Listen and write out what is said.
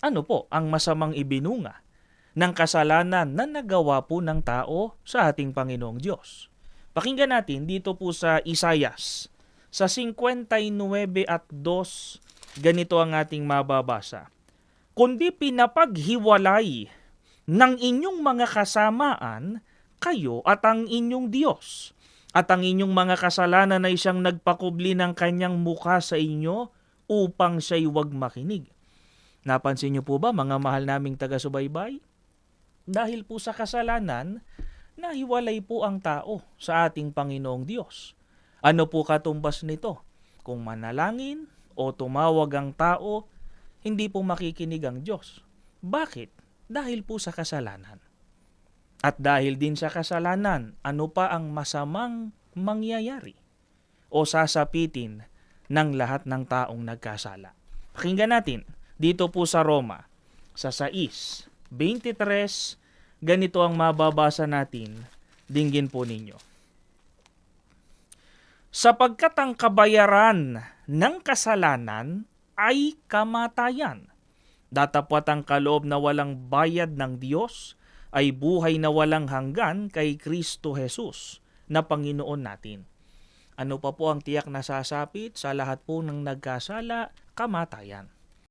Ano po ang masamang ibinunga ng kasalanan na nagawa po ng tao sa ating Panginoong Diyos? Pakinggan natin dito po sa Isaias, sa 59 at 2, ganito ang ating mababasa. Kundi pinapaghiwalay ng inyong mga kasamaan kayo at ang inyong Diyos, at ang inyong mga kasalanan ay siyang nagpakubli ng kanyang mukha sa inyo upang siya'y huwag makinig. Napansin niyo po ba, mga mahal naming taga-subaybay? Dahil po sa kasalanan, nahiwalay po ang tao sa ating Panginoong Diyos. Ano po katumbas nito? Kung manalangin o tumawag ang tao, hindi po makikinig ang Diyos. Bakit? Dahil po sa kasalanan. At dahil din sa kasalanan, ano pa ang masamang mangyayari o sasapitin ng lahat ng taong nagkasala? Pakinggan natin dito po sa Roma, sa 6:23, ganito ang mababasa natin. Dinggin po ninyo. Sapagkat ang kabayaran ng kasalanan ay kamatayan. Datapwat ang kaloob na walang bayad ng Diyos ay buhay na walang hanggan kay Kristo Jesus na Panginoon natin. Ano pa po ang tiyak na sasapit sa lahat po ng nagkasala? Kamatayan.